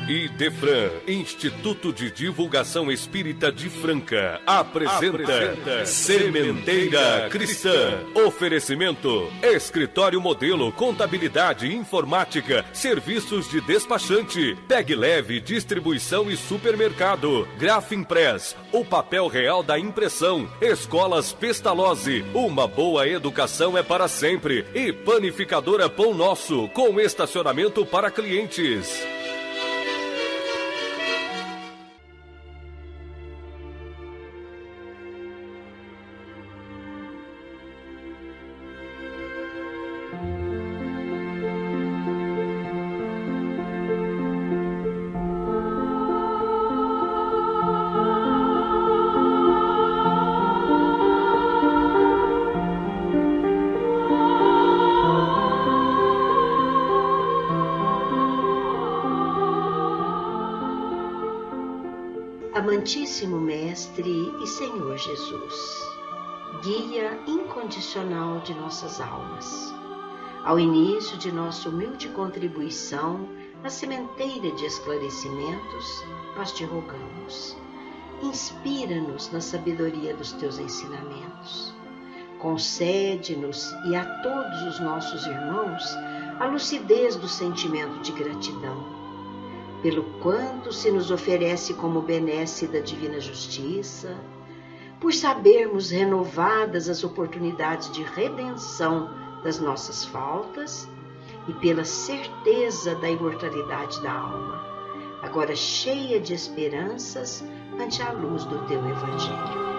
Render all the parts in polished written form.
IDEFRAN, Instituto de Divulgação Espírita de Franca, apresenta Sementeira Cristã. Oferecimento: Escritório Modelo, Contabilidade e Informática, Serviços de Despachante, Pegue Leve, Distribuição e Supermercado, Grafimpress, o papel real da impressão, Escolas Pestalozzi, uma boa educação é para sempre, e Panificadora Pão Nosso, com estacionamento para clientes. Amantíssimo Mestre e Senhor Jesus, guia incondicional de nossas almas, ao início de nossa humilde contribuição na sementeira de esclarecimentos, nós te rogamos, inspira-nos na sabedoria dos teus ensinamentos, concede-nos e a todos os nossos irmãos a lucidez do sentimento de gratidão, pelo quanto se nos oferece como benesse da divina justiça, por sabermos renovadas as oportunidades de redenção das nossas faltas e pela certeza da imortalidade da alma, agora cheia de esperanças ante a luz do teu Evangelho.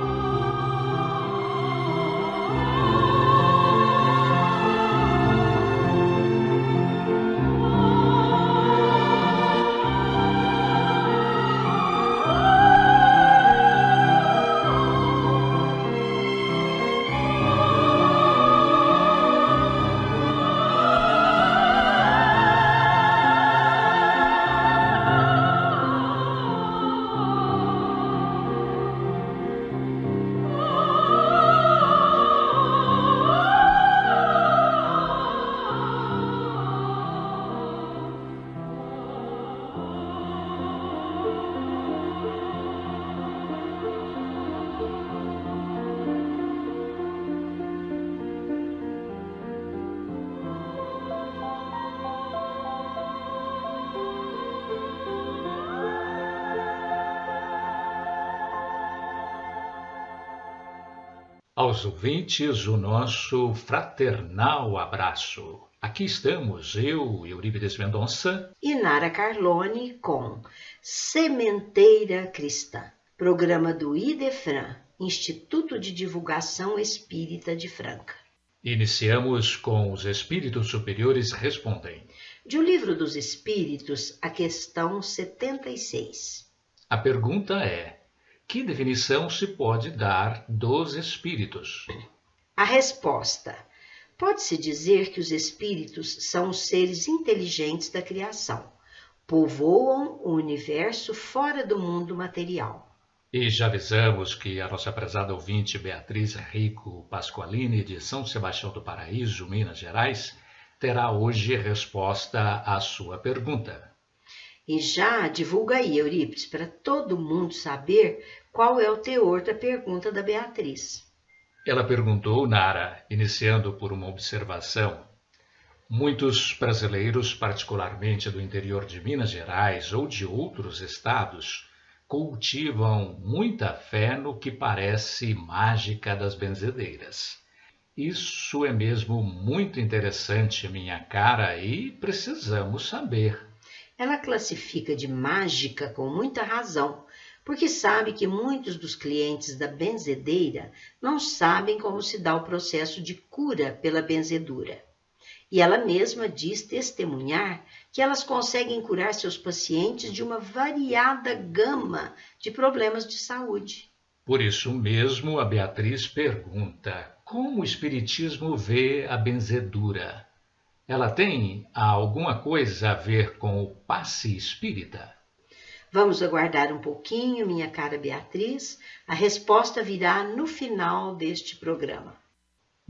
Aos ouvintes, o nosso fraternal abraço. Aqui estamos, eu, Eurípides Mendonça e Nara Carlone com Sementeira Cristã, programa do IDEFRAN, Instituto de Divulgação Espírita de Franca. Iniciamos com Os Espíritos Superiores Respondem. De O Livro dos Espíritos, a questão 76. A pergunta é: que definição se pode dar dos espíritos? A resposta: pode-se dizer que os espíritos são os seres inteligentes da criação. Povoam o universo fora do mundo material. E já avisamos que a nossa prezada ouvinte Beatriz Rico Pasqualini, de São Sebastião do Paraíso, Minas Gerais, terá hoje resposta à sua pergunta. E já divulga aí, Eurípides, para todo mundo saber qual é o teor da pergunta da Beatriz. Ela perguntou, Nara, iniciando por uma observação: muitos brasileiros, particularmente do interior de Minas Gerais ou de outros estados, cultivam muita fé no que parece mágica das benzedeiras. Isso é mesmo muito interessante, minha cara, e precisamos saber. Ela classifica de mágica com muita razão, porque sabe que muitos dos clientes da benzedeira não sabem como se dá o processo de cura pela benzedura. E ela mesma diz testemunhar que elas conseguem curar seus pacientes de uma variada gama de problemas de saúde. Por isso mesmo, a Beatriz pergunta: como o Espiritismo vê a benzedura? Ela tem alguma coisa a ver com o passe espírita? Vamos aguardar um pouquinho, minha cara Beatriz. A resposta virá no final deste programa.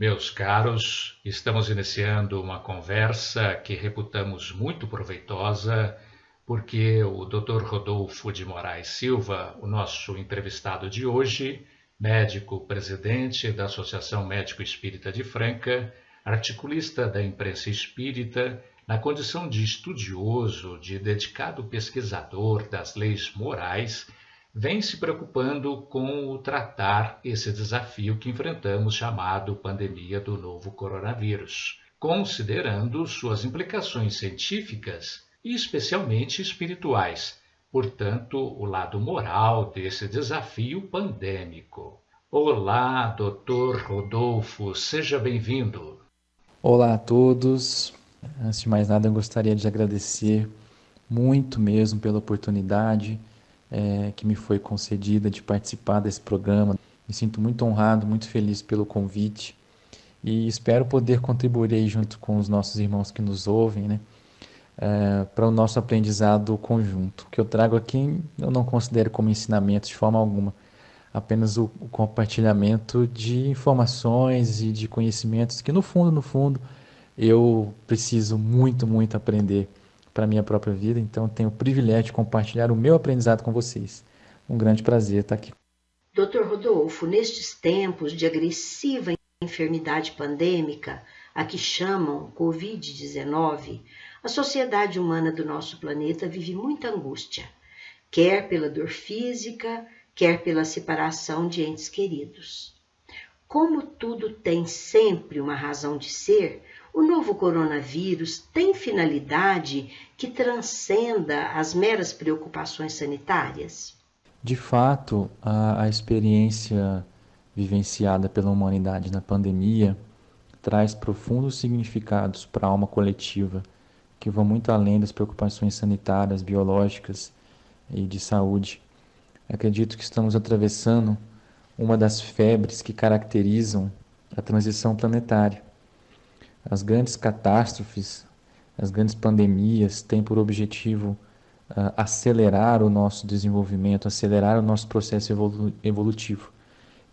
Meus caros, estamos iniciando uma conversa que reputamos muito proveitosa, porque o Dr. Rodolfo de Moraes Silva, o nosso entrevistado de hoje, médico presidente da Associação Médico Espírita de Franca, articulista da imprensa espírita, na condição de estudioso, de dedicado pesquisador das leis morais, vem se preocupando com o tratar esse desafio que enfrentamos, chamado pandemia do novo coronavírus, considerando suas implicações científicas e especialmente espirituais, portanto, o lado moral desse desafio pandêmico. Olá, Dr. Rodolfo, seja bem-vindo. Olá a todos. Antes de mais nada, eu gostaria de agradecer muito mesmo pela oportunidade que me foi concedida de participar desse programa. Me sinto muito honrado, muito feliz pelo convite e espero poder contribuir aí junto com os nossos irmãos que nos ouvem, né, para o nosso aprendizado conjunto. O que eu trago aqui eu não considero como ensinamento de forma alguma, apenas o compartilhamento de informações e de conhecimentos que no fundo, eu preciso muito aprender para a minha própria vida, então tenho o privilégio de compartilhar o meu aprendizado com vocês. Um grande prazer estar aqui. Dr. Rodolfo, nestes tempos de agressiva enfermidade pandêmica, a que chamam Covid-19, a sociedade humana do nosso planeta vive muita angústia, quer pela dor física, quer pela separação de entes queridos. Como tudo tem sempre uma razão de ser, o novo coronavírus tem finalidade que transcenda as meras preocupações sanitárias? De fato, a experiência vivenciada pela humanidade na pandemia traz profundos significados para a alma coletiva, que vão muito além das preocupações sanitárias, biológicas e de saúde. Acredito que estamos atravessando uma das febres que caracterizam a transição planetária. As grandes catástrofes, as grandes pandemias têm por objetivo acelerar o nosso desenvolvimento, acelerar o nosso processo evolutivo,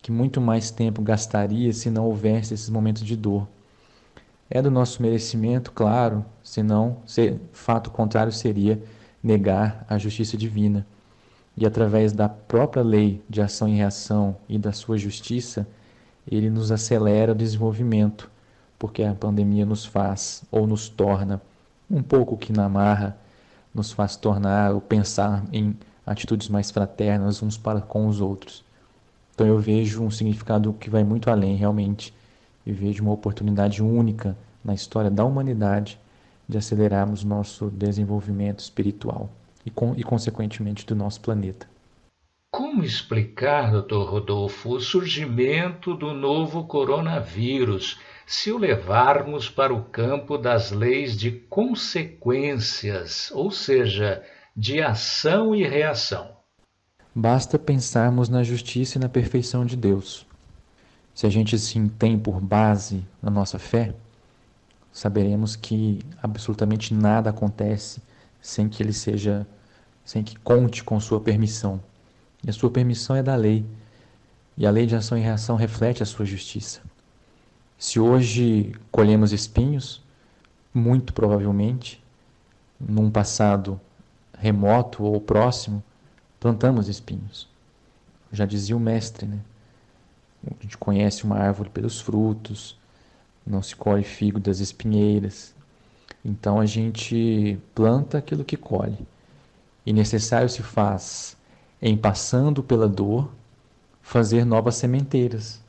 que muito mais tempo gastaria se não houvesse esses momentos de dor. É do nosso merecimento, claro, senão, fato contrário seria negar a justiça divina. E através da própria lei de ação e reação e da sua justiça, ele nos acelera o desenvolvimento, porque a pandemia nos faz ou nos torna um pouco que na marra, nos faz tornar ou pensar em atitudes mais fraternas uns para com os outros. Então eu vejo um significado que vai muito além realmente e vejo uma oportunidade única na história da humanidade de acelerarmos nosso desenvolvimento espiritual e consequentemente do nosso planeta. Como explicar, Dr. Rodolfo, o surgimento do novo coronavírus, se o levarmos para o campo das leis de consequências, ou seja, de ação e reação? Basta pensarmos na justiça e na perfeição de Deus. Se a gente assim tem por base a nossa fé, saberemos que absolutamente nada acontece sem que conte com sua permissão. E a sua permissão é da lei. E a lei de ação e reação reflete a sua justiça. Se hoje colhemos espinhos, muito provavelmente, num passado remoto ou próximo, plantamos espinhos. Já dizia o mestre, né? A gente conhece uma árvore pelos frutos, não se colhe figo das espinheiras. Então a gente planta aquilo que colhe. E necessário se faz, em passando pela dor, fazer novas sementeiras,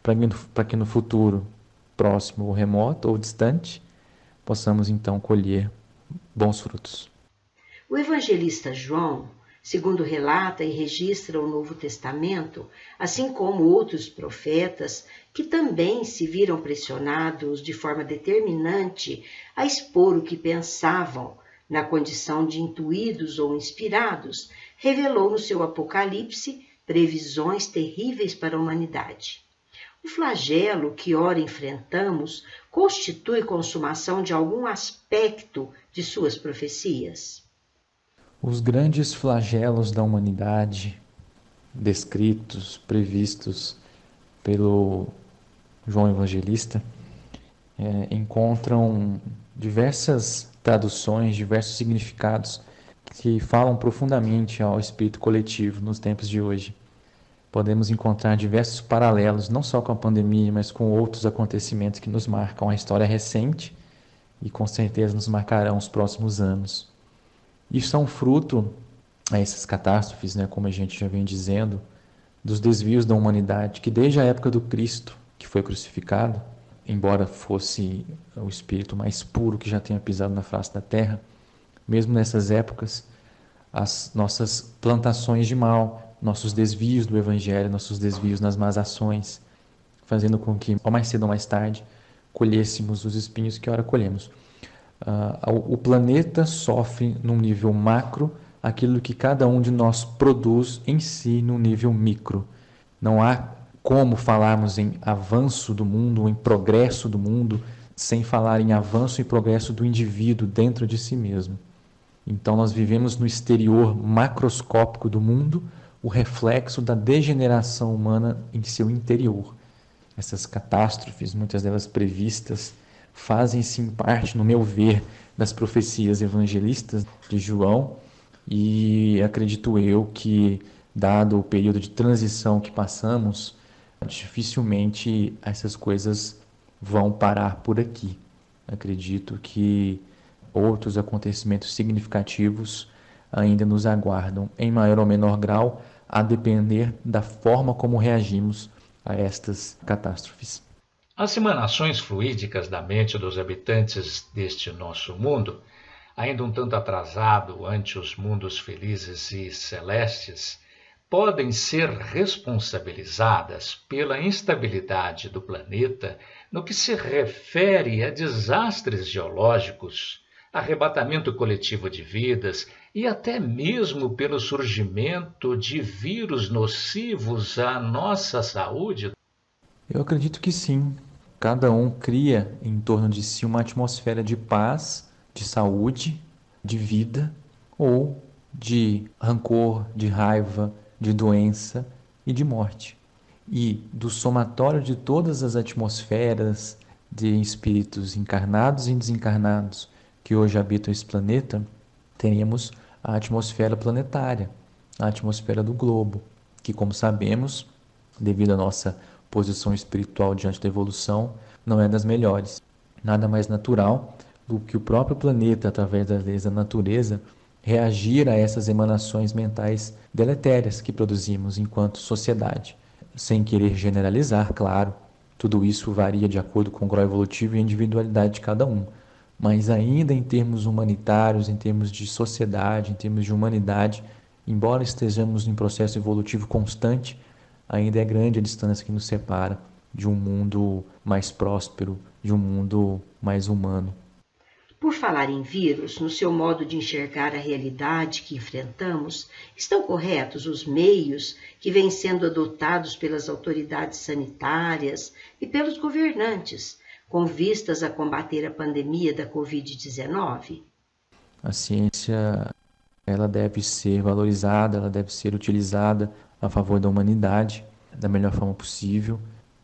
para que no futuro próximo ou remoto ou distante, possamos então colher bons frutos. O evangelista João, segundo relata e registra o Novo Testamento, assim como outros profetas, que também se viram pressionados de forma determinante a expor o que pensavam, na condição de intuídos ou inspirados, revelou no seu Apocalipse previsões terríveis para a humanidade. O flagelo que ora enfrentamos constitui consumação de algum aspecto de suas profecias? Os grandes flagelos da humanidade, descritos, previstos pelo João Evangelista, encontram diversas traduções, diversos significados que falam profundamente ao espírito coletivo nos tempos de hoje. Podemos encontrar diversos paralelos, não só com a pandemia, mas com outros acontecimentos que nos marcam a história recente e com certeza nos marcarão os próximos anos. Isso é um fruto, essas catástrofes, como a gente já vem dizendo, dos desvios da humanidade, que desde a época do Cristo, que foi crucificado, embora fosse o espírito mais puro que já tenha pisado na face da terra, mesmo nessas épocas, as nossas plantações de mal, nossos desvios do Evangelho, nossos desvios nas más ações, fazendo com que, ou mais cedo ou mais tarde, colhêssemos os espinhos que ora colhemos. O planeta sofre num nível macro aquilo que cada um de nós produz em si no nível micro. Não há como falarmos em avanço do mundo, em progresso do mundo, sem falar em avanço e progresso do indivíduo dentro de si mesmo. Então nós vivemos no exterior macroscópico do mundo, o reflexo da degeneração humana em seu interior. Essas catástrofes, muitas delas previstas, fazem-se em parte, no meu ver, das profecias evangelistas de João, e acredito eu que, dado o período de transição que passamos, dificilmente essas coisas vão parar por aqui. Acredito que outros acontecimentos significativos ainda nos aguardam, em maior ou menor grau, a depender da forma como reagimos a estas catástrofes. As emanações fluídicas da mente dos habitantes deste nosso mundo, ainda um tanto atrasado ante os mundos felizes e celestes, podem ser responsabilizadas pela instabilidade do planeta no que se refere a desastres geológicos, arrebatamento coletivo de vidas e até mesmo pelo surgimento de vírus nocivos à nossa saúde? Eu acredito que sim. Cada um cria em torno de si uma atmosfera de paz, de saúde, de vida, ou de rancor, de raiva, de doença e de morte. E do somatório de todas as atmosferas de espíritos encarnados e desencarnados que hoje habitam esse planeta, teremos a atmosfera planetária, a atmosfera do globo, que, como sabemos, devido à nossa posição espiritual diante da evolução, não é das melhores. Nada mais natural do que o próprio planeta, através das leis da natureza, reagir a essas emanações mentais deletérias que produzimos enquanto sociedade. Sem querer generalizar, claro, tudo isso varia de acordo com o grau evolutivo e a individualidade de cada um. Mas ainda em termos humanitários, em termos de sociedade, em termos de humanidade, embora estejamos em processo evolutivo constante, ainda é grande a distância que nos separa de um mundo mais próspero, de um mundo mais humano. Por falar em vírus, no seu modo de enxergar a realidade que enfrentamos, estão corretos os meios que vêm sendo adotados pelas autoridades sanitárias e pelos governantes, com vistas a combater a pandemia da Covid-19? A ciência, ela deve ser valorizada, ela deve ser utilizada a favor da humanidade da melhor forma possível,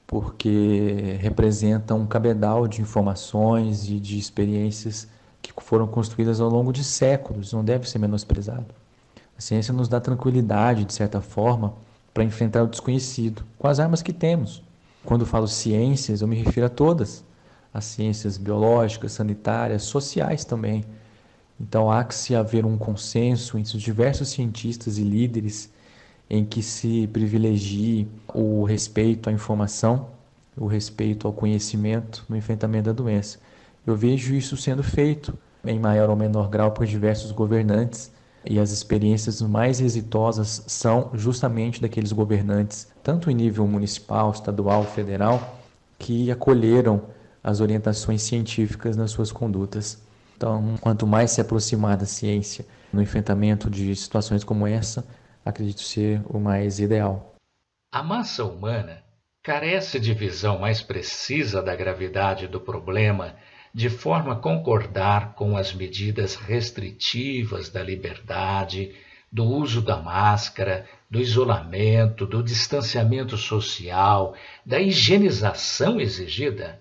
porque representa um cabedal de informações e de experiências que foram construídas ao longo de séculos, não deve ser menosprezado. A ciência nos dá tranquilidade, de certa forma, para enfrentar o desconhecido, com as armas que temos. Quando falo ciências, eu me refiro a todas, as ciências biológicas, sanitárias, sociais também. Então há que se haver um consenso entre os diversos cientistas e líderes em que se privilegie o respeito à informação, o respeito ao conhecimento no enfrentamento da doença. Eu vejo isso sendo feito em maior ou menor grau por diversos governantes, e as experiências mais exitosas são justamente daqueles governantes, tanto em nível municipal, estadual, federal, que acolheram as orientações científicas nas suas condutas. Então, quanto mais se aproximar da ciência no enfrentamento de situações como essa, acredito ser o mais ideal. A massa humana carece de visão mais precisa da gravidade do problema, de forma a concordar com as medidas restritivas da liberdade, do uso da máscara, do isolamento, do distanciamento social, da higienização exigida?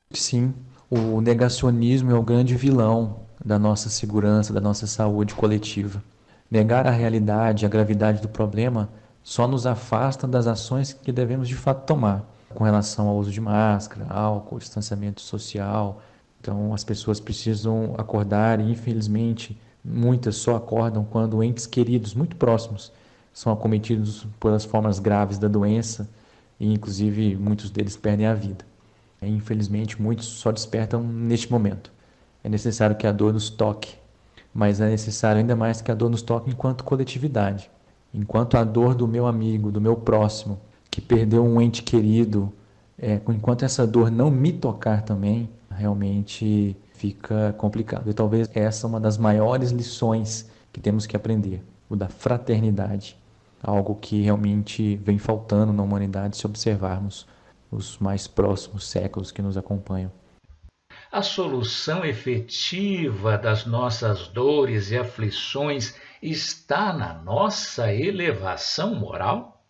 Sim, o negacionismo é o grande vilão da nossa segurança, da nossa saúde coletiva. Negar a realidade, a gravidade do problema, só nos afasta das ações que devemos de fato tomar, com relação ao uso de máscara, álcool, distanciamento social. Então, as pessoas precisam acordar e, infelizmente, muitas só acordam quando entes queridos muito próximos são acometidos pelas formas graves da doença e, inclusive, muitos deles perdem a vida. Infelizmente, muitos só despertam neste momento. É necessário que a dor nos toque, mas é necessário ainda mais que a dor nos toque enquanto coletividade. Enquanto a dor do meu amigo, do meu próximo, que perdeu um ente querido, enquanto essa dor não me tocar também, realmente fica complicado. E talvez essa é uma das maiores lições que temos que aprender, o da fraternidade, algo que realmente vem faltando na humanidade se observarmos os mais próximos séculos que nos acompanham. A solução efetiva das nossas dores e aflições está na nossa elevação moral?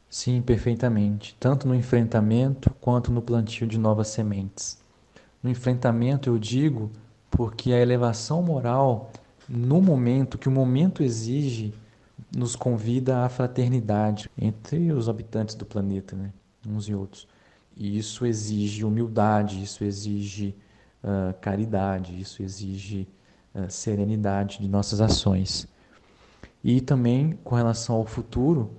Sim, perfeitamente, tanto no enfrentamento quanto no plantio de novas sementes. No enfrentamento eu digo porque a elevação moral, no momento que o momento exige, nos convida à fraternidade entre os habitantes do planeta, né? Uns e outros. E isso exige humildade, isso exige caridade, isso exige serenidade de nossas ações. E também com relação ao futuro,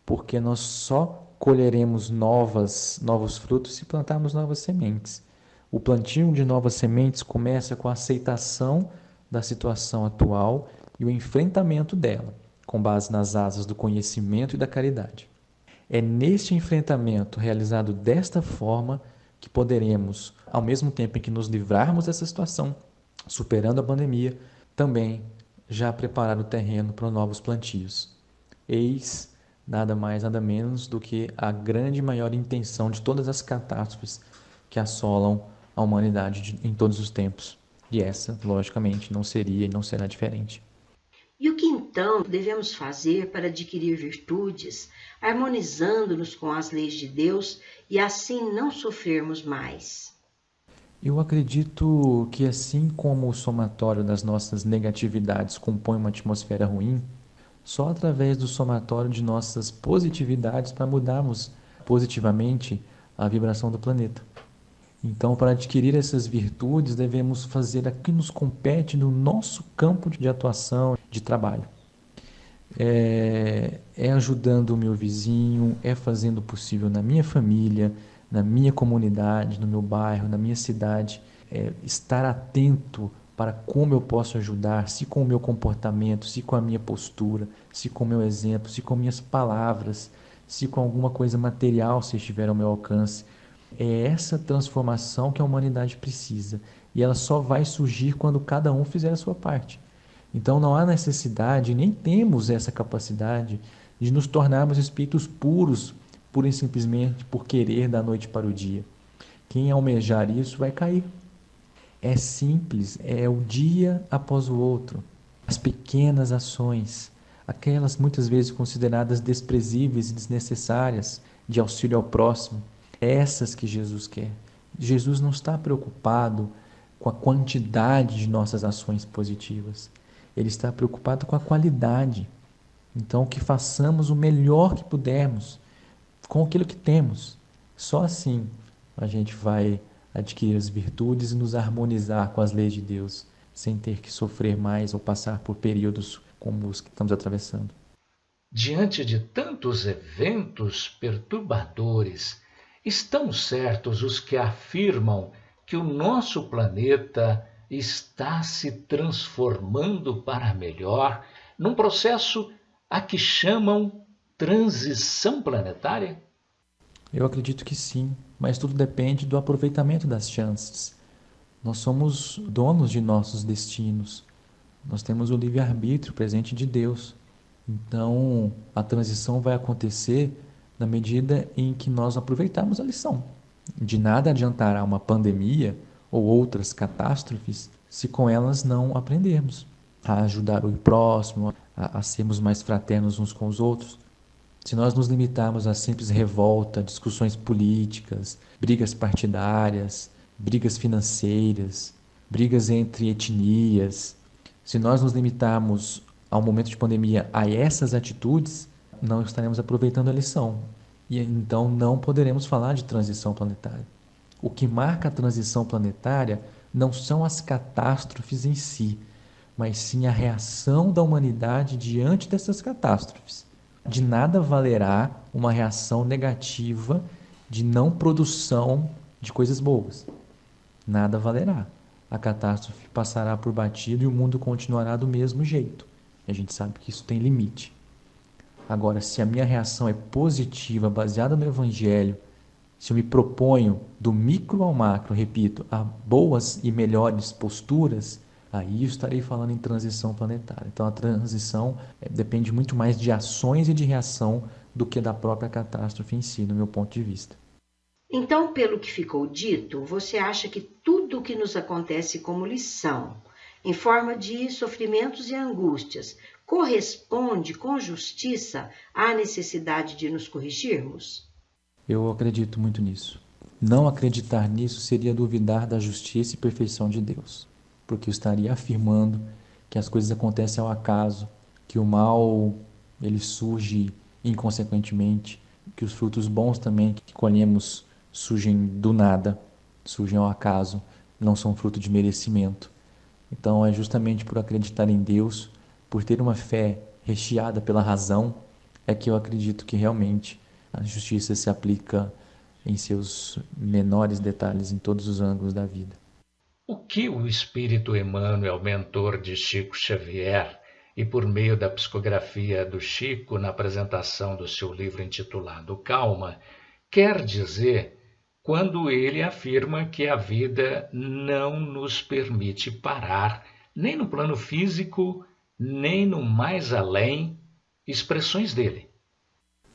porque nós só colheremos novos frutos se plantarmos novas sementes. O plantio de novas sementes começa com a aceitação da situação atual e o enfrentamento dela, com base nas asas do conhecimento e da caridade. É neste enfrentamento realizado desta forma que poderemos, ao mesmo tempo em que nos livrarmos dessa situação, superando a pandemia, também já preparar o terreno para novos plantios. Eis nada mais, nada menos do que a grande maior intenção de todas as catástrofes que assolam a humanidade em todos os tempos. E essa, logicamente, não seria e não será diferente. E o que então devemos fazer para adquirir virtudes, harmonizando-nos com as leis de Deus e assim não sofrermos mais? Eu acredito que assim como o somatório das nossas negatividades compõe uma atmosfera ruim, só através do somatório de nossas positividades para mudarmos positivamente a vibração do planeta. Então, para adquirir essas virtudes, devemos fazer o que nos compete no nosso campo de atuação, de trabalho. É ajudando o meu vizinho, é fazendo o possível na minha família, na minha comunidade, no meu bairro, na minha cidade. Estar atento para como eu posso ajudar, se com o meu comportamento, se com a minha postura, se com o meu exemplo, se com minhas palavras, se com alguma coisa material, se estiver ao meu alcance. É essa transformação que a humanidade precisa. E ela só vai surgir quando cada um fizer a sua parte. Então não há necessidade, nem temos essa capacidade de nos tornarmos espíritos puros, pura e simplesmente por querer da noite para o dia. Quem almejar isso vai cair. É simples, é o dia após o outro. As pequenas ações, aquelas muitas vezes consideradas desprezíveis e desnecessárias, de auxílio ao próximo, essas que Jesus quer. Jesus não está preocupado com a quantidade de nossas ações positivas. Ele está preocupado com a qualidade. Então, que façamos o melhor que pudermos com aquilo que temos. Só assim a gente vai adquirir as virtudes e nos harmonizar com as leis de Deus, sem ter que sofrer mais ou passar por períodos como os que estamos atravessando. Diante de tantos eventos perturbadores, estão certos os que afirmam que o nosso planeta está se transformando para melhor num processo a que chamam transição planetária? Eu acredito que sim, mas tudo depende do aproveitamento das chances. Nós somos donos de nossos destinos. Nós temos o livre-arbítrio presente de Deus. Então, a transição vai acontecer na medida em que nós aproveitarmos a lição. De nada adiantará uma pandemia ou outras catástrofes se com elas não aprendermos a ajudar o próximo, a sermos mais fraternos uns com os outros. Se nós nos limitarmos a simples revolta, discussões políticas, brigas partidárias, brigas financeiras, brigas entre etnias, se nós nos limitarmos ao momento de pandemia a essas atitudes, não estaremos aproveitando a lição. E então não poderemos falar de transição planetária. O que marca a transição planetária não são as catástrofes em si, mas sim a reação da humanidade diante dessas catástrofes. De nada valerá uma reação negativa de não produção de coisas boas. Nada valerá. A catástrofe passará por batido e o mundo continuará do mesmo jeito. E a gente sabe que isso tem limite. Agora, se a minha reação é positiva, baseada no Evangelho, se eu me proponho do micro ao macro, repito, a boas e melhores posturas, aí eu estarei falando em transição planetária. Então a transição depende muito mais de ações e de reação do que da própria catástrofe em si, no meu ponto de vista. Então, pelo que ficou dito, você acha que tudo o que nos acontece como lição, em forma de sofrimentos e angústias, corresponde com justiça à necessidade de nos corrigirmos? Eu acredito muito nisso. Não acreditar nisso seria duvidar da justiça e perfeição de Deus, porque eu estaria afirmando que as coisas acontecem ao acaso, que o mal ele surge inconsequentemente, que os frutos bons também que colhemos surgem do nada, surgem ao acaso, não são fruto de merecimento. Então é justamente por acreditar em Deus, por ter uma fé recheada pela razão, é que eu acredito que realmente a justiça se aplica em seus menores detalhes, em todos os ângulos da vida. O que o Espírito Emmanuel, mentor de Chico Xavier, e por meio da psicografia do Chico, na apresentação do seu livro intitulado Calma, quer dizer quando ele afirma que a vida não nos permite parar, nem no plano físico, nem no mais além, expressões dele.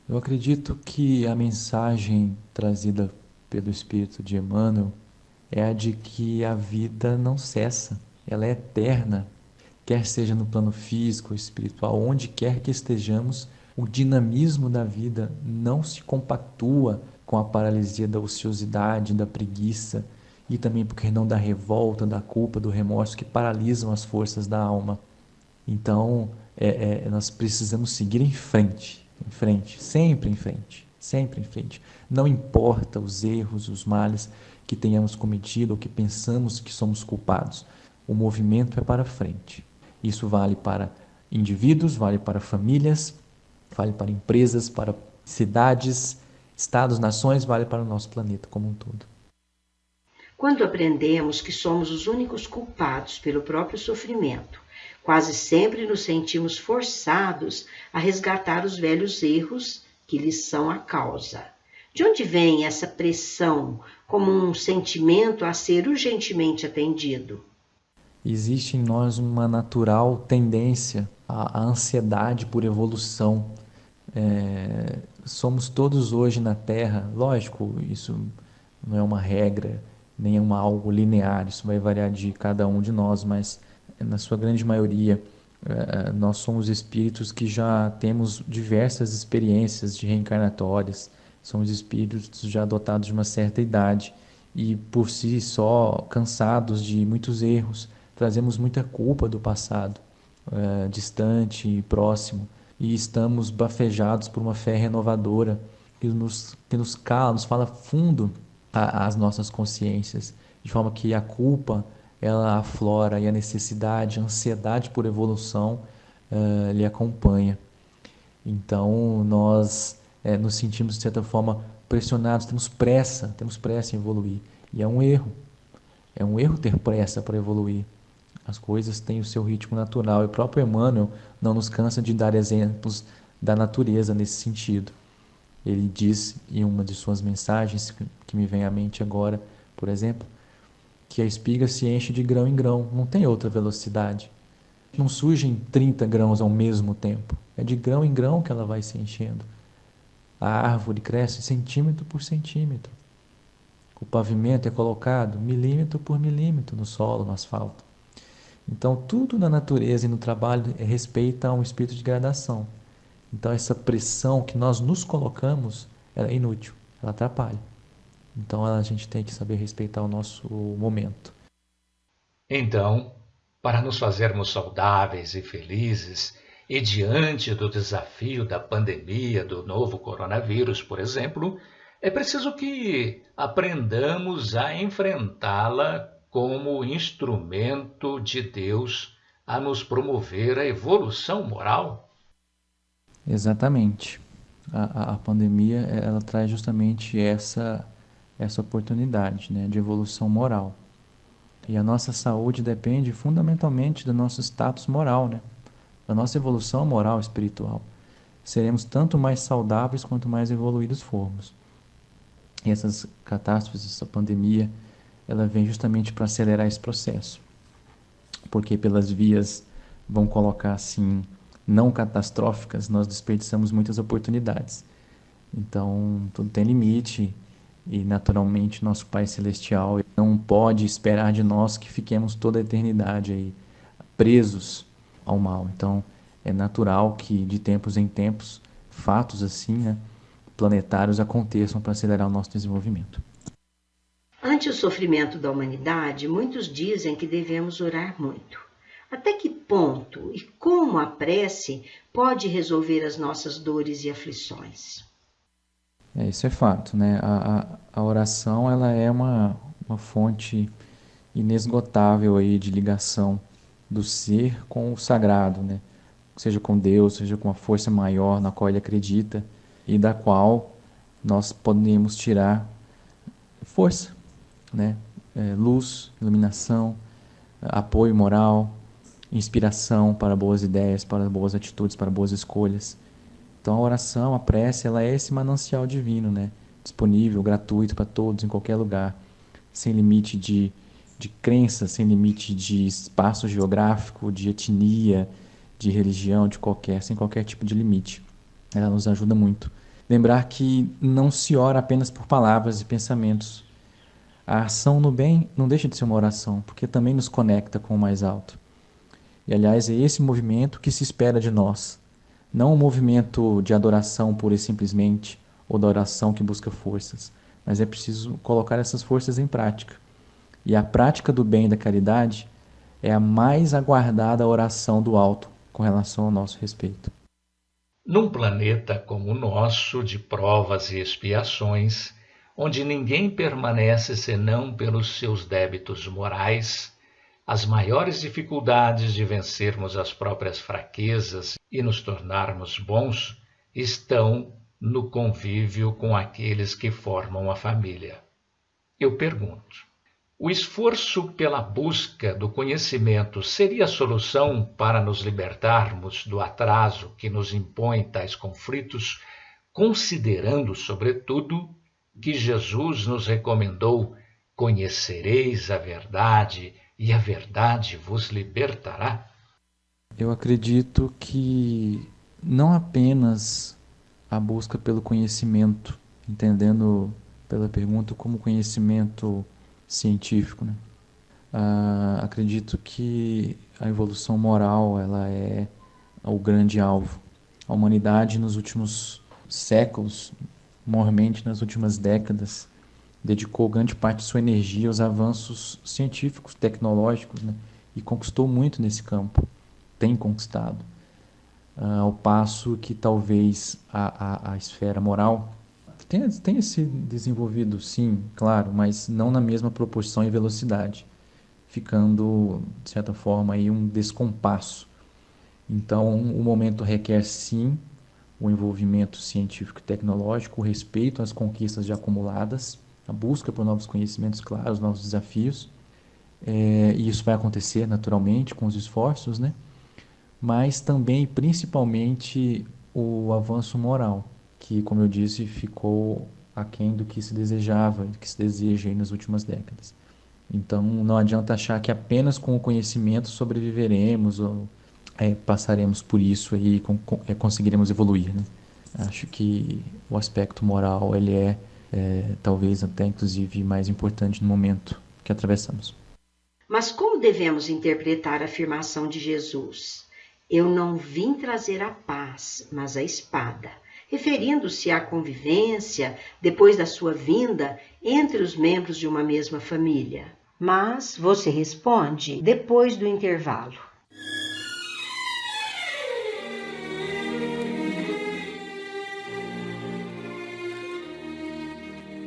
Eu acredito que a mensagem trazida pelo Espírito de Emmanuel é a de que a vida não cessa, ela é eterna, quer seja no plano físico ou espiritual, onde quer que estejamos, o dinamismo da vida não se compactua com a paralisia da ociosidade, da preguiça e também, porque não, da revolta, da culpa, do remorso que paralisam as forças da alma. Então, nós precisamos seguir em frente, sempre em frente, sempre em frente. Não importa os erros, os males que tenhamos cometido ou que pensamos que somos culpados. O movimento é para frente. Isso vale para indivíduos, vale para famílias, vale para empresas, para cidades, estados, nações, vale para o nosso planeta como um todo. Quando aprendemos que somos os únicos culpados pelo próprio sofrimento, quase sempre nos sentimos forçados a resgatar os velhos erros que lhes são a causa. De onde vem essa pressão como um sentimento a ser urgentemente atendido? Existe em nós uma natural tendência à ansiedade por evolução. Somos todos hoje na Terra, lógico, isso não é uma regra, nem é algo linear, isso vai variar de cada um de nós, mas na sua grande maioria nós somos espíritos que já temos diversas experiências de reencarnatórias, somos espíritos já dotados de uma certa idade e por si só cansados de muitos erros, trazemos muita culpa do passado, distante e próximo, e estamos bafejados por uma fé renovadora que nos cala, nos fala fundo às nossas consciências, de forma que a culpa ela aflora e a necessidade, a ansiedade por evolução lhe acompanha. Então nós nos sentimos de certa forma pressionados, temos pressa em evoluir, e é um erro ter pressa para evoluir. As coisas têm o seu ritmo natural, e o próprio Emmanuel não nos cansa de dar exemplos da natureza nesse sentido. Ele diz em uma de suas mensagens, que me vem à mente agora, por exemplo, que a espiga se enche de grão em grão, não tem outra velocidade. Não surgem 30 grãos ao mesmo tempo, é de grão em grão que ela vai se enchendo. A árvore cresce centímetro por centímetro. O pavimento é colocado milímetro por milímetro no solo, no asfalto. Então, tudo na natureza e no trabalho respeita a um espírito de gradação. Então essa pressão que nós nos colocamos, ela é inútil, ela atrapalha. Então a gente tem que saber respeitar o nosso momento. Então, para nos fazermos saudáveis e felizes, e diante do desafio da pandemia do novo coronavírus, por exemplo, é preciso que aprendamos a enfrentá-la como instrumento de Deus a nos promover a evolução moral. Exatamente. A pandemia, ela traz justamente essa oportunidade, né, de evolução moral. E a nossa saúde depende fundamentalmente do nosso status moral, né? Da nossa evolução moral e espiritual. Seremos tanto mais saudáveis quanto mais evoluídos formos. E essas catástrofes, essa pandemia, ela vem justamente para acelerar esse processo. Porque pelas vias, vão colocar assim, não catastróficas, nós desperdiçamos muitas oportunidades. Então, tudo tem limite e, naturalmente, nosso Pai Celestial não pode esperar de nós que fiquemos toda a eternidade aí presos ao mal. Então, é natural que, de tempos em tempos, fatos assim, né, planetários aconteçam para acelerar o nosso desenvolvimento. Ante o sofrimento da humanidade, muitos dizem que devemos orar muito. Até que ponto e como a prece pode resolver as nossas dores e aflições? Isso é fato, né? A oração, ela é uma fonte inesgotável aí de ligação do ser com o sagrado, né? Seja com Deus, seja com a força maior na qual ele acredita e da qual nós podemos tirar força, né? Luz, iluminação, apoio moral, inspiração para boas ideias, para boas atitudes, para boas escolhas. Então a oração, a prece, ela é esse manancial divino, né? Disponível, gratuito para todos, em qualquer lugar, sem limite de crença, sem limite de espaço geográfico, de etnia, de religião, sem qualquer tipo de limite. Ela nos ajuda muito. Lembrar que não se ora apenas por palavras e pensamentos. A ação no bem não deixa de ser uma oração, porque também nos conecta com o mais alto. E, aliás, é esse movimento que se espera de nós. Não um movimento de adoração pura e simplesmente, ou da oração que busca forças, mas é preciso colocar essas forças em prática. E a prática do bem e da caridade é a mais aguardada oração do alto com relação ao nosso respeito. Num planeta como o nosso, de provas e expiações, onde ninguém permanece senão pelos seus débitos morais, as maiores dificuldades de vencermos as próprias fraquezas e nos tornarmos bons estão no convívio com aqueles que formam a família. Eu pergunto, o esforço pela busca do conhecimento seria a solução para nos libertarmos do atraso que nos impõe tais conflitos, considerando, sobretudo, que Jesus nos recomendou: conhecereis a verdade e a verdade vos libertará? Eu acredito que não apenas a busca pelo conhecimento, entendendo pela pergunta como conhecimento científico, né? Acredito que a evolução moral, ela é o grande alvo. A humanidade nos últimos séculos, mormente nas últimas décadas, dedicou grande parte de sua energia aos avanços científicos, tecnológicos, né? E conquistou muito nesse campo, tem conquistado. Ao passo que talvez a esfera moral tenha se desenvolvido, sim, claro, mas não na mesma proporção e velocidade, ficando, de certa forma, aí um descompasso. Então, o momento requer, sim, o envolvimento científico e tecnológico, o respeito às conquistas já acumuladas, a busca por novos conhecimentos, claro, os novos desafios. E isso vai acontecer naturalmente com os esforços, né? Mas também, principalmente, o avanço moral, que, como eu disse, ficou aquém do que se desejava, do que se deseja aí nas últimas décadas. Então, não adianta achar que apenas com o conhecimento sobreviveremos ou passaremos por isso e conseguiremos evoluir, né? Acho que o aspecto moral ele é talvez até inclusive mais importante no momento que atravessamos. Mas como devemos interpretar a afirmação de Jesus? Eu não vim trazer a paz, mas a espada, referindo-se à convivência, depois da sua vinda, entre os membros de uma mesma família. Mas você responde depois do intervalo.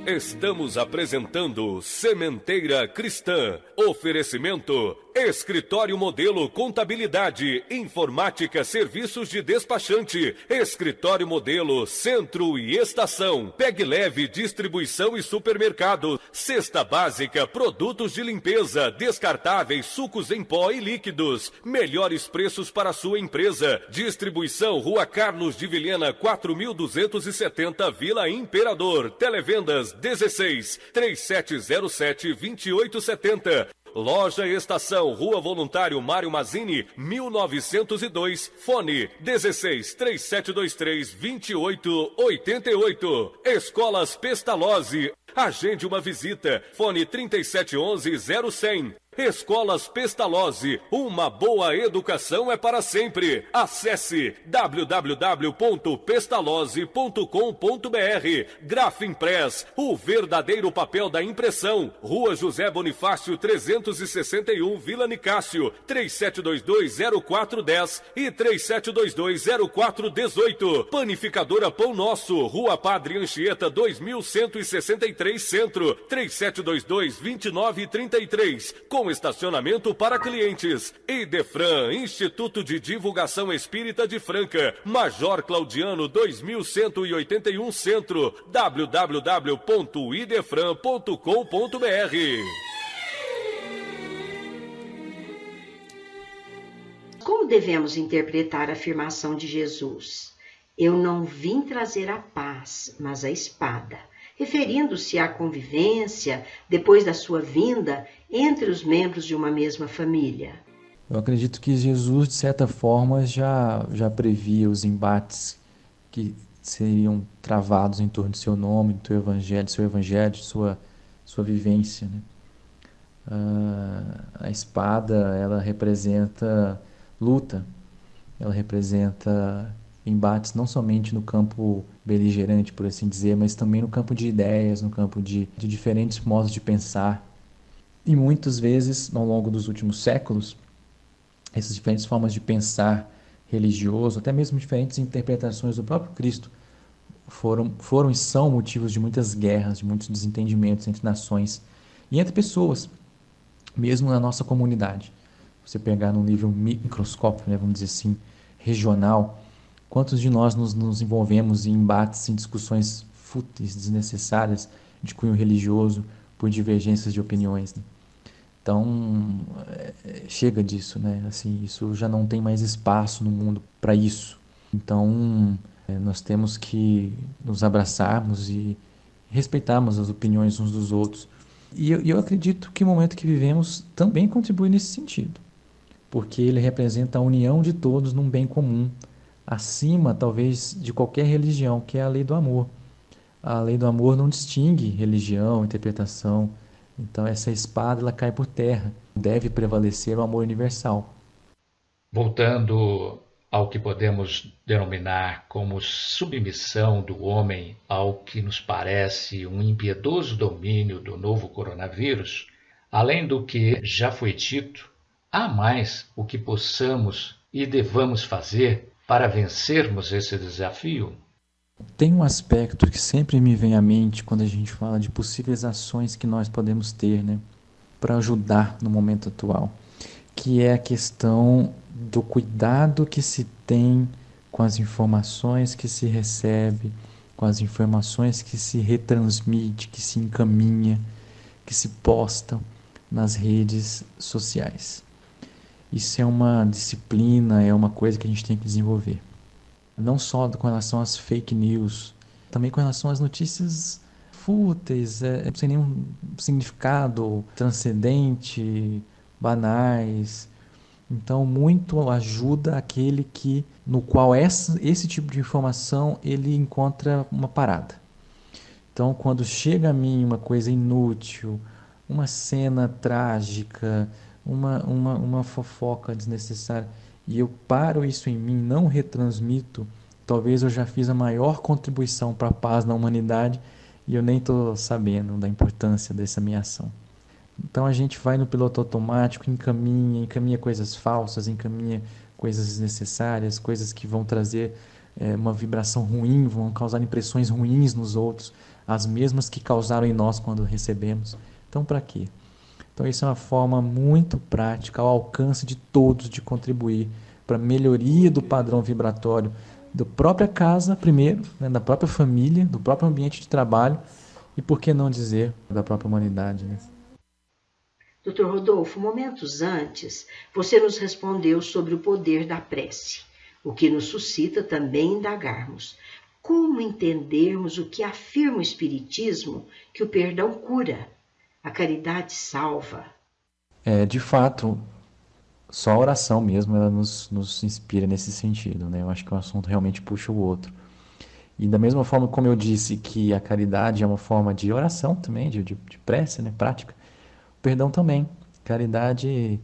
Estamos apresentando Sementeira Cristã. Oferecimento: Escritório Modelo Contabilidade, Informática, Serviços de Despachante, Escritório Modelo Centro e Estação, Pegue Leve Distribuição e Supermercado, Cesta Básica, Produtos de Limpeza, Descartáveis, Sucos em Pó e Líquidos, melhores preços para a sua empresa. Distribuição Rua Carlos de Vilhena 4270, Vila Imperador. Televendas 16 3707 2870. Loja Estação, Rua Voluntário Mário Mazzini, 1902, fone 16 3723 2888. Escolas Pestalozzi, agende uma visita, fone 3711-0100. Escolas Pestalozzi, uma boa educação é para sempre. Acesse www.pestalozzi.com.br. Grafimpress, o verdadeiro papel da impressão. Rua José Bonifácio 361, Vila Nicásio, 3722-0410 e 3722-0418. Panificadora Pão Nosso, Rua Padre Anchieta 2163 Centro, 3722-2933. Com estacionamento para clientes. Idefran, Instituto de Divulgação Espírita de Franca, Major Claudiano 2181 Centro, www.idefran.com.br. Como devemos interpretar a afirmação de Jesus? Eu não vim trazer a paz, mas a espada, referindo-se à convivência, depois da sua vinda, entre os membros de uma mesma família. Eu acredito que Jesus, de certa forma, já previa os embates que seriam travados em torno do seu nome, do seu evangelho, de sua vivência, né? A espada, ela representa luta, ela representa embates não somente no campo beligerante, por assim dizer, mas também no campo de ideias, no campo de diferentes modos de pensar. E muitas vezes, ao longo dos últimos séculos, essas diferentes formas de pensar religioso, até mesmo diferentes interpretações do próprio Cristo, foram e são motivos de muitas guerras, de muitos desentendimentos entre nações e entre pessoas, mesmo na nossa comunidade. Você pegar num nível microscópico, né, vamos dizer assim, regional, quantos de nós nos envolvemos em embates, em discussões fúteis, desnecessárias, de cunho religioso, por divergências de opiniões, né? Então, chega disso, né? Assim, isso já não tem mais espaço no mundo para isso. Então, nós temos que nos abraçarmos e respeitarmos as opiniões uns dos outros. E eu acredito que o momento que vivemos também contribui nesse sentido, porque ele representa a união de todos num bem comum, acima, talvez, de qualquer religião, que é a lei do amor. A lei do amor não distingue religião, interpretação. Então, essa espada, ela cai por terra. Deve prevalecer o amor universal. Voltando ao que podemos denominar como submissão do homem ao que nos parece um impiedoso domínio do novo coronavírus, além do que já foi dito, há mais o que possamos e devamos fazer para vencermos esse desafio? Tem um aspecto que sempre me vem à mente quando a gente fala de possíveis ações que nós podemos ter, né, para ajudar no momento atual, que é a questão do cuidado que se tem com as informações que se recebe, com as informações que se retransmite, que se encaminha, que se postam nas redes sociais. Isso é uma disciplina, é uma coisa que a gente tem que desenvolver. Não só com relação às fake news, também com relação às notícias fúteis, sem nenhum significado transcendente, banais. Então, muito ajuda aquele no qual esse tipo de informação ele encontra uma parada. Então, quando chega a mim uma coisa inútil, uma cena trágica, uma fofoca desnecessária, e eu paro isso em mim, não retransmito, talvez eu já fiz a maior contribuição para a paz na humanidade e eu nem estou sabendo da importância dessa minha ação. Então a gente vai no piloto automático, encaminha coisas falsas, encaminha coisas desnecessárias, coisas que vão trazer uma vibração ruim, vão causar impressões ruins nos outros, as mesmas que causaram em nós quando recebemos. Então para quê? Então isso é uma forma muito prática, ao alcance de todos, de contribuir para a melhoria do padrão vibratório da própria casa primeiro, né, da própria família, do próprio ambiente de trabalho e, por que não dizer, da própria humanidade, né? Dr. Rodolfo, momentos antes, você nos respondeu sobre o poder da prece, o que nos suscita também indagarmos. Como entendermos o que afirma o Espiritismo que o perdão cura, a caridade salva? De fato, só a oração mesmo ela nos inspira nesse sentido, né? Eu acho que o assunto realmente puxa o outro. E da mesma forma como eu disse que a caridade é uma forma de oração também, de prece, né? Prática, o perdão também. Caridade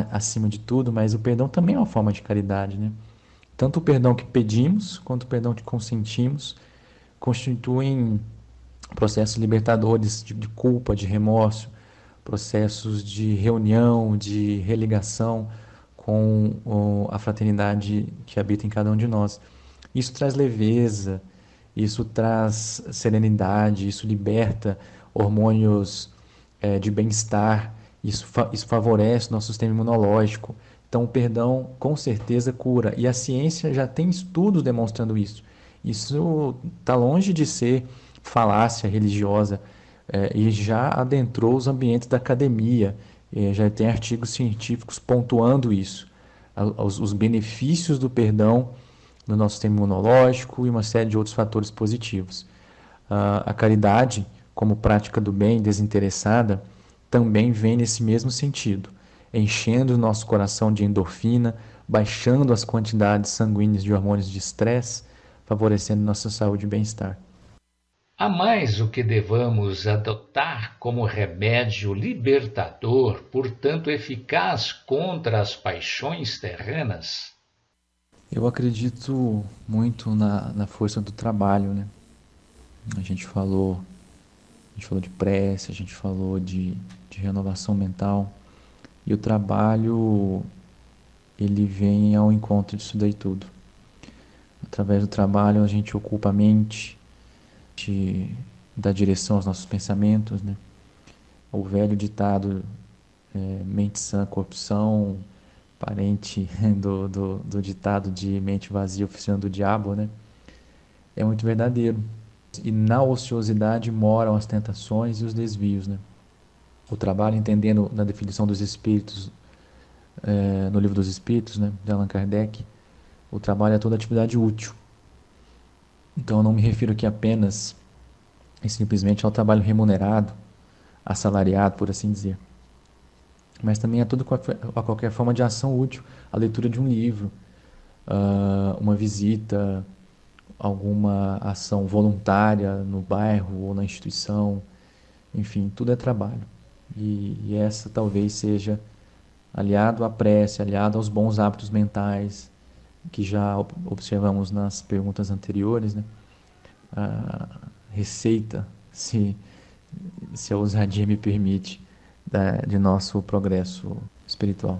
acima de tudo, mas o perdão também é uma forma de caridade, né? Tanto o perdão que pedimos, quanto o perdão que consentimos, constituem processos libertadores de culpa, de remorso, processos de reunião, de religação com a fraternidade que habita em cada um de nós. Isso traz leveza, isso traz serenidade, isso liberta hormônios de bem-estar, isso favorece o nosso sistema imunológico. Então, o perdão com certeza cura. E a ciência já tem estudos demonstrando isso. Isso está longe de ser falácia religiosa e já adentrou os ambientes da academia. Já tem artigos científicos pontuando isso. Os benefícios do perdão no nosso sistema imunológico e uma série de outros fatores positivos. A caridade, como prática do bem desinteressada, também vem nesse mesmo sentido, enchendo o nosso coração de endorfina, baixando as quantidades sanguíneas de hormônios de estresse, favorecendo nossa saúde e bem-estar. Há mais o que devamos adotar como remédio libertador, portanto eficaz contra as paixões terrenas? Eu acredito muito na força do trabalho, né? A gente falou de prece, a gente falou de renovação mental. E o trabalho, ele vem ao encontro disso daí tudo. Através do trabalho a gente ocupa a mente, dá direção aos nossos pensamentos, né? O velho ditado, mente sã, corpo são, parente do ditado de mente vazia, oficina do diabo, né? É muito verdadeiro. E na ociosidade moram as tentações e os desvios, né? O trabalho, entendendo na definição dos espíritos, no livro dos Espíritos, né, de Allan Kardec, o trabalho é toda atividade útil. Então eu não me refiro aqui apenas e simplesmente ao trabalho remunerado, assalariado, por assim dizer. Mas também a qualquer forma de ação útil, a leitura de um livro, uma visita, alguma ação voluntária no bairro ou na instituição, enfim, tudo é trabalho. E essa talvez seja aliado à prece, aliado aos bons hábitos mentais, que já observamos nas perguntas anteriores, né? A receita, se a ousadia me permite, de nosso progresso espiritual.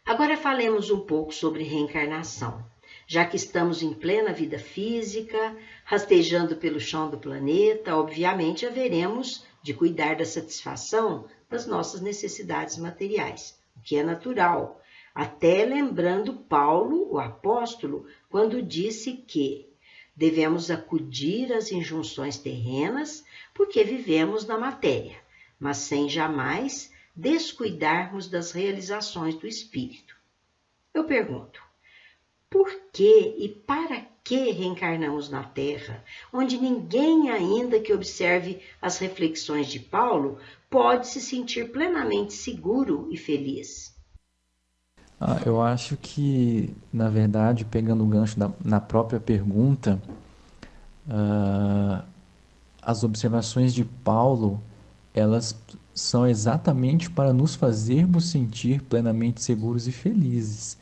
Agora falemos um pouco sobre reencarnação. Já que estamos em plena vida física, rastejando pelo chão do planeta, obviamente haveremos de cuidar da satisfação das nossas necessidades materiais, o que é natural, até lembrando Paulo, o apóstolo, quando disse que devemos acudir às injunções terrenas porque vivemos na matéria, mas sem jamais descuidarmos das realizações do espírito. Eu pergunto, por que e para que reencarnamos na Terra, onde ninguém ainda que observe as reflexões de Paulo pode se sentir plenamente seguro e feliz? Eu acho que, na verdade, pegando o gancho na própria pergunta, as observações de Paulo, elas são exatamente para nos fazermos sentir plenamente seguros e felizes.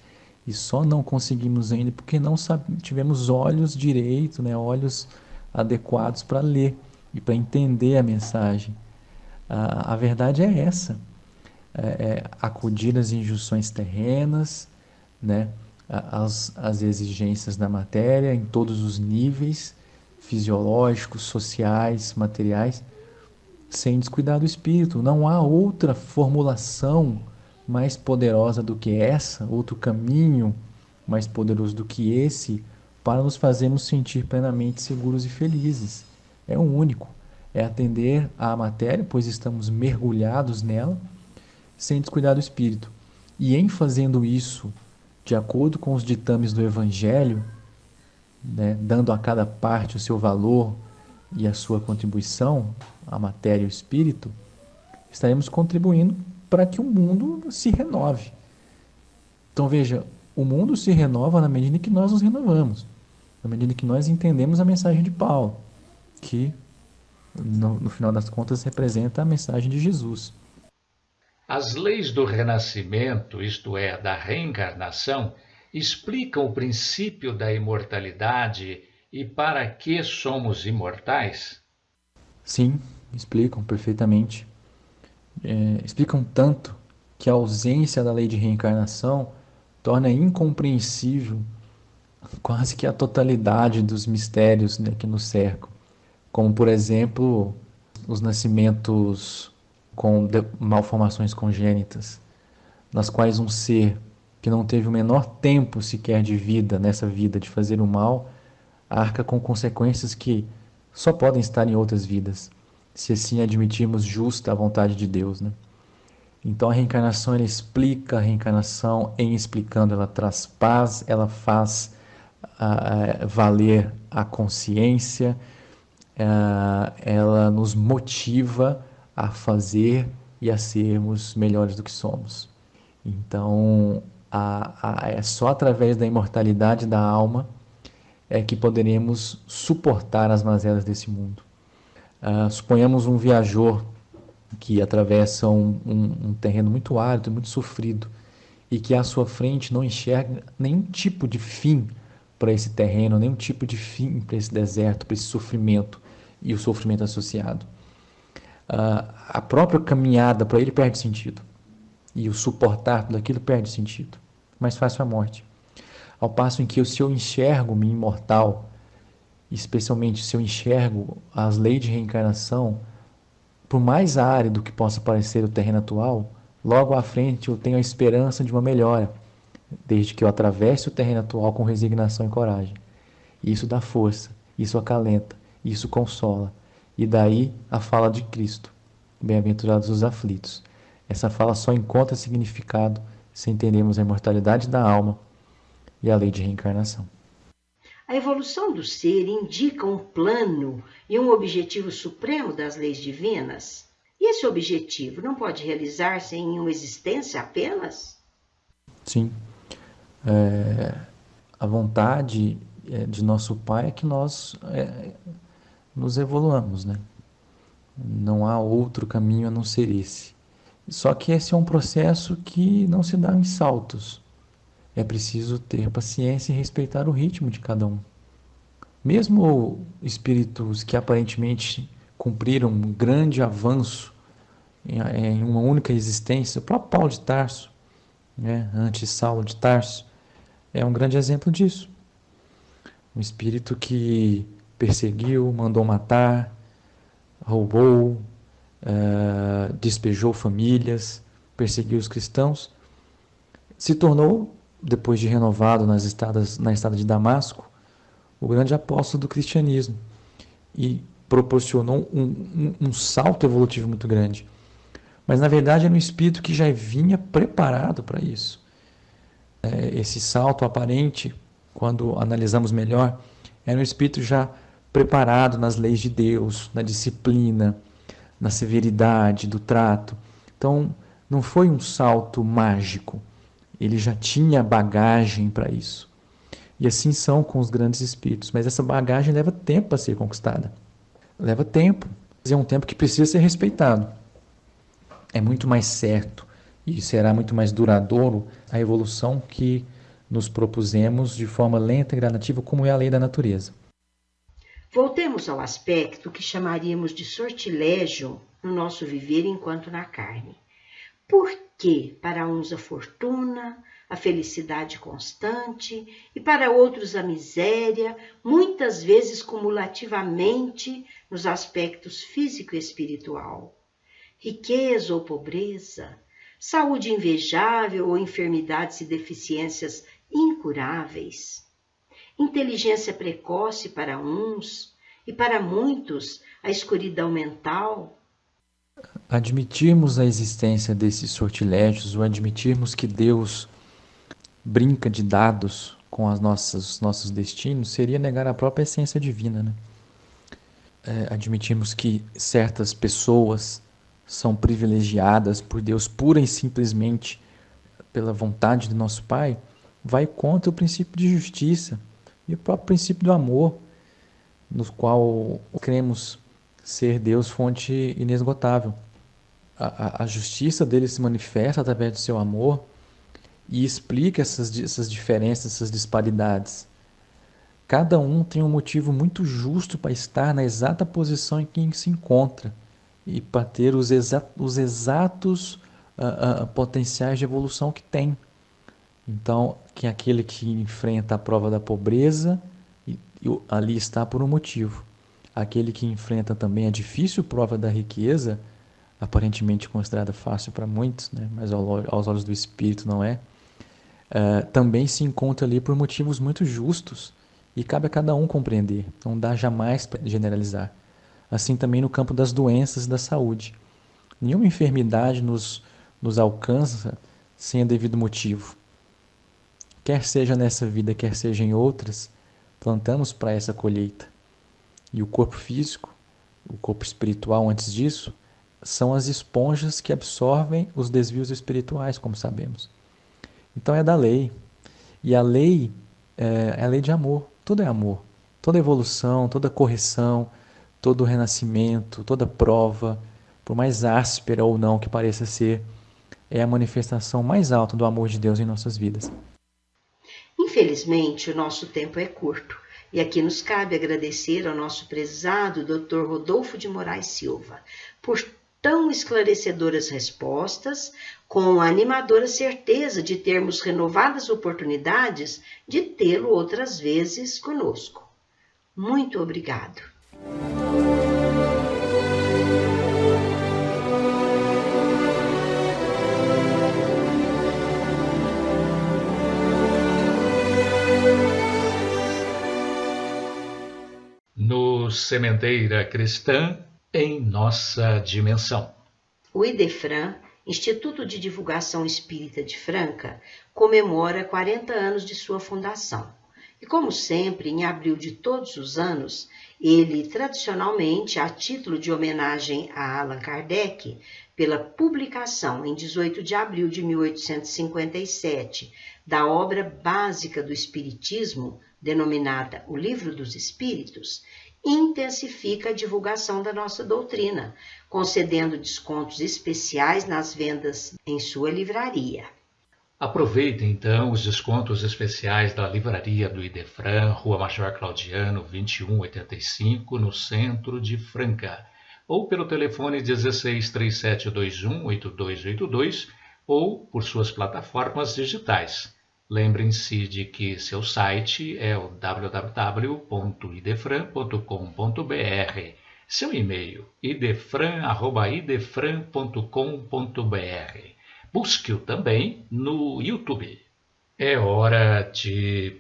E só não conseguimos ainda porque não tivemos olhos direitos, né? Olhos adequados para ler e para entender a mensagem. A verdade é essa. Acudir às injunções terrenas, né? As exigências da matéria em todos os níveis, fisiológicos, sociais, materiais, sem descuidar do espírito. Não há outra formulação mais poderosa do que essa, outro caminho mais poderoso do que esse, para nos fazermos sentir plenamente seguros e felizes. É o único. É atender à matéria, pois estamos mergulhados nela, sem descuidar do espírito. E em fazendo isso, de acordo com os ditames do Evangelho, né, dando a cada parte o seu valor e a sua contribuição, a matéria e o espírito, estaremos contribuindo para que o mundo se renove. Então veja, o mundo se renova na medida que nós nos renovamos, na medida que nós entendemos a mensagem de Paulo, que no final das contas representa a mensagem de Jesus. As leis do renascimento, isto é, da reencarnação, explicam o princípio da imortalidade e para que somos imortais? Sim, explicam perfeitamente. Explicam tanto que a ausência da lei de reencarnação torna incompreensível quase que a totalidade dos mistérios, né, que nos cercam. Como, por exemplo, os nascimentos com malformações congênitas, nas quais um ser que não teve o menor tempo sequer de vida, nessa vida, de fazer o mal, arca com consequências que só podem estar em outras vidas, se assim admitirmos justa a vontade de Deus, né? Então a reencarnação, ela explica a reencarnação, em explicando ela traz paz, ela faz valer a consciência, ela nos motiva a fazer e a sermos melhores do que somos. Então é só através da imortalidade da alma que poderemos suportar as mazelas desse mundo. Suponhamos um viajor que atravessa um terreno muito árido, muito sofrido, e que à sua frente não enxerga nenhum tipo de fim para esse terreno, nenhum tipo de fim para esse deserto, para esse sofrimento e o sofrimento associado. A própria caminhada para ele perde sentido, e o suportar tudo aquilo perde sentido. Mais fácil a morte. Ao passo em que, se eu enxergo-me imortal, especialmente se eu enxergo as leis de reencarnação, por mais árido que possa parecer o terreno atual, logo à frente eu tenho a esperança de uma melhora, desde que eu atravesse o terreno atual com resignação e coragem. Isso dá força, isso acalenta, isso consola. E daí a fala de Cristo, bem-aventurados os aflitos. Essa fala só encontra significado se entendermos a imortalidade da alma e a lei de reencarnação. A evolução do ser indica um plano e um objetivo supremo das leis divinas? E esse objetivo não pode realizar-se em uma existência apenas? Sim. A vontade de nosso Pai é que nós nos evoluamos, né? Não há outro caminho a não ser esse. Só que esse é um processo que não se dá em saltos. É preciso ter paciência e respeitar o ritmo de cada um. Mesmo espíritos que aparentemente cumpriram um grande avanço em uma única existência, o próprio Paulo de Tarso, né, antes Saulo de Tarso, é um grande exemplo disso. Um espírito que perseguiu, mandou matar, roubou, despejou famílias, perseguiu os cristãos, se tornou, depois de renovado na estrada de Damasco, o grande apóstolo do cristianismo, e proporcionou um salto evolutivo muito grande. Mas na verdade era um espírito que já vinha preparado para isso. Esse salto aparente, quando analisamos melhor, era um espírito já preparado nas leis de Deus, na disciplina, na severidade do trato. Então não foi um salto mágico, ele já tinha bagagem para isso. E assim são com os grandes espíritos, mas essa bagagem leva tempo para ser conquistada. Leva tempo, é um tempo que precisa ser respeitado. É muito mais certo e será muito mais duradouro a evolução que nos propusemos de forma lenta e gradativa, como é a lei da natureza. Voltemos ao aspecto que chamaríamos de sortilégio no nosso viver enquanto na carne. Por que para uns a fortuna, a felicidade constante e para outros a miséria, muitas vezes cumulativamente nos aspectos físico e espiritual? Riqueza ou pobreza, saúde invejável ou enfermidades e deficiências incuráveis, inteligência precoce para uns e para muitos a escuridão mental. Admitirmos a existência desses sortilégios, ou admitirmos que Deus brinca de dados com os nossos destinos, seria negar a própria essência divina, né? Admitirmos que certas pessoas são privilegiadas por Deus pura e simplesmente pela vontade do nosso Pai, vai contra o princípio de justiça e o próprio princípio do amor, no qual cremos ser Deus fonte inesgotável. A justiça dele se manifesta através do seu amor e explica essas diferenças, essas disparidades. Cada um tem um motivo muito justo para estar na exata posição em que se encontra e para ter os exatos potenciais de evolução que tem. Então, que aquele que enfrenta a prova da pobreza, ali está por um motivo. Aquele que enfrenta também a difícil prova da riqueza, aparentemente considerada fácil para muitos, né? Mas aos olhos do espírito não é, também se encontra ali por motivos muito justos e cabe a cada um compreender, não dá jamais para generalizar. Assim também no campo das doenças e da saúde. Nenhuma enfermidade nos alcança sem o devido motivo. Quer seja nessa vida, quer seja em outras, plantamos para essa colheita. E o corpo físico, o corpo espiritual antes disso, são as esponjas que absorvem os desvios espirituais, como sabemos. Então é da lei. E a lei é a lei de amor. Tudo é amor. Toda evolução, toda correção, todo renascimento, toda prova, por mais áspera ou não que pareça ser, é a manifestação mais alta do amor de Deus em nossas vidas. Infelizmente, o nosso tempo é curto. E aqui nos cabe agradecer ao nosso prezado Dr. Rodolfo de Moraes Silva por tão esclarecedoras respostas, com a animadora certeza de termos renovadas oportunidades de tê-lo outras vezes conosco. Muito obrigado. No Sementeira Cristã, em nossa dimensão. O IDEFRAN, Instituto de Divulgação Espírita de Franca, comemora 40 anos de sua fundação. E como sempre, em abril de todos os anos, ele, tradicionalmente, a título de homenagem a Allan Kardec, pela publicação em 18 de abril de 1857 da obra básica do Espiritismo, denominada O Livro dos Espíritos, intensifica a divulgação da nossa doutrina, concedendo descontos especiais nas vendas em sua livraria. Aproveite então os descontos especiais da livraria do IDEFRAN, Rua Major Claudiano, 2185, no centro de Franca, ou pelo telefone 1637218282 ou por suas plataformas digitais. Lembrem-se de que seu site é o www.idefran.com.br, seu e-mail idefran@idefran.com.br. Busque-o também no YouTube. É hora de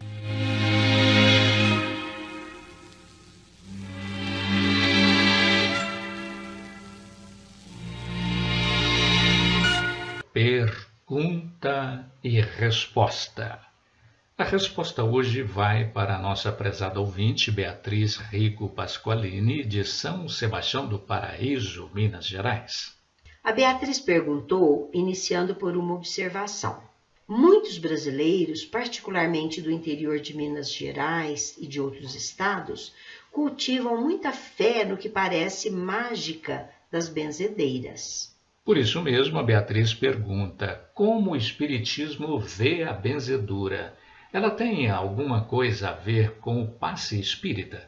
pergunta e resposta. A resposta hoje vai para a nossa prezada ouvinte Beatriz Rico Pasqualini, de São Sebastião do Paraíso, Minas Gerais. A Beatriz perguntou, iniciando por uma observação. Muitos brasileiros, particularmente do interior de Minas Gerais e de outros estados, cultivam muita fé no que parece mágica das benzedeiras. Por isso mesmo, a Beatriz pergunta: como o Espiritismo vê a benzedura? Ela tem alguma coisa a ver com o passe espírita?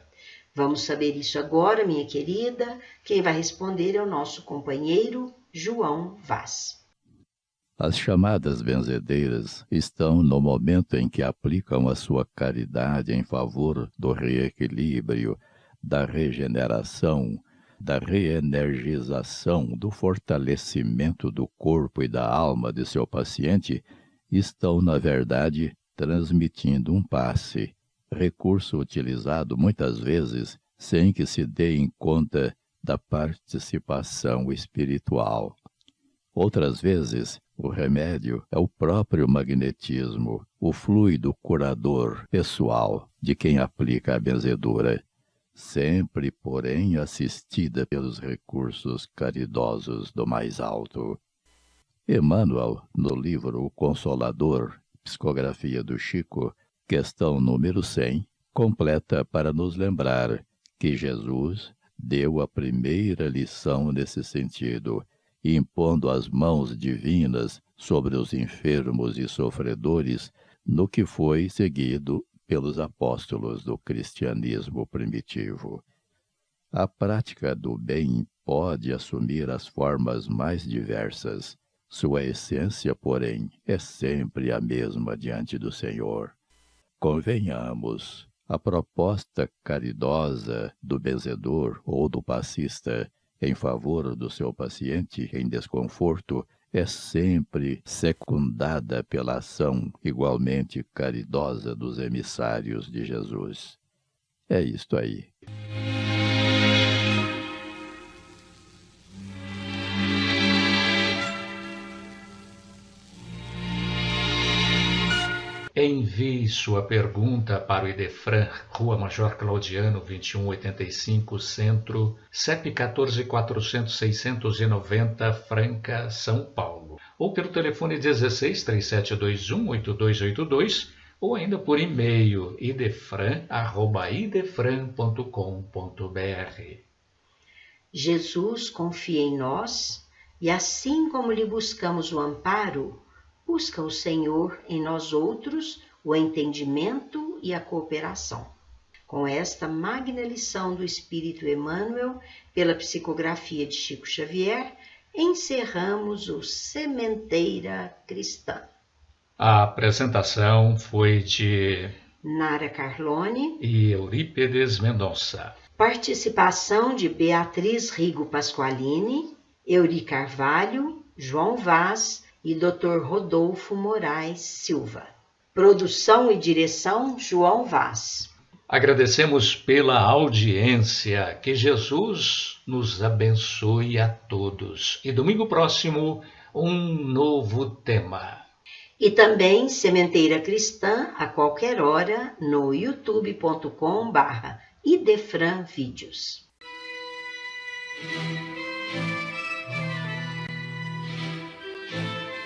Vamos saber isso agora, minha querida. Quem vai responder é o nosso companheiro João Vaz. As chamadas benzedeiras estão no momento em que aplicam a sua caridade em favor do reequilíbrio, da regeneração, da reenergização, do fortalecimento do corpo e da alma de seu paciente, estão, na verdade, transmitindo um passe, recurso utilizado muitas vezes sem que se dê em conta da participação espiritual. Outras vezes, o remédio é o próprio magnetismo, o fluido curador pessoal de quem aplica a benzedura, sempre, porém, assistida pelos recursos caridosos do mais alto. Emmanuel, no livro O Consolador, psicografia do Chico, questão número 100, completa para nos lembrar que Jesus deu a primeira lição nesse sentido, impondo as mãos divinas sobre os enfermos e sofredores, no que foi seguido pelos apóstolos do cristianismo primitivo. A prática do bem pode assumir as formas mais diversas. Sua essência, porém, é sempre a mesma diante do Senhor. Convenhamos, a proposta caridosa do benzedor ou do passista em favor do seu paciente em desconforto é sempre secundada pela ação igualmente caridosa dos emissários de Jesus. É isto aí. Envie sua pergunta para o Idefran, Rua Major Claudiano, 2185, Centro, CEP 14.400.690, Franca, São Paulo. Ou pelo telefone 16-3721-8282, ou ainda por e-mail idefran@idefran.com.br. Jesus confia em nós e, assim como lhe buscamos o amparo, busca o Senhor em nós outros o entendimento e a cooperação. Com esta magna lição do Espírito Emmanuel, pela psicografia de Chico Xavier, encerramos o Sementeira Cristã. A apresentação foi de Nara Carlone e Eurípedes Mendonça. Participação de Beatriz Rigo Pasqualini, Euri Carvalho, João Vaz e Dr. Rodolfo Moraes Silva. Produção e direção, João Vaz. Agradecemos pela audiência. Que Jesus nos abençoe a todos. E domingo próximo, um novo tema. E também Sementeira Cristã, a qualquer hora, no youtube.com/Idefran Vídeos.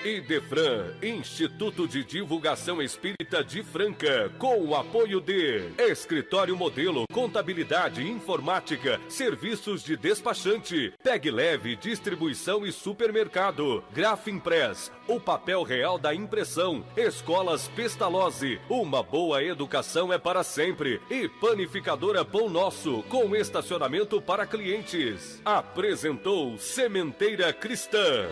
Idefran, Instituto de Divulgação Espírita de Franca, com o apoio de Escritório Modelo, Contabilidade, Informática, Serviços de Despachante, Tag Leve, Distribuição e Supermercado, Grafimpress, o papel real da impressão, Escolas Pestalozzi, uma boa educação é para sempre, e Panificadora Pão Nosso, com estacionamento para clientes. Apresentou Sementeira Cristã.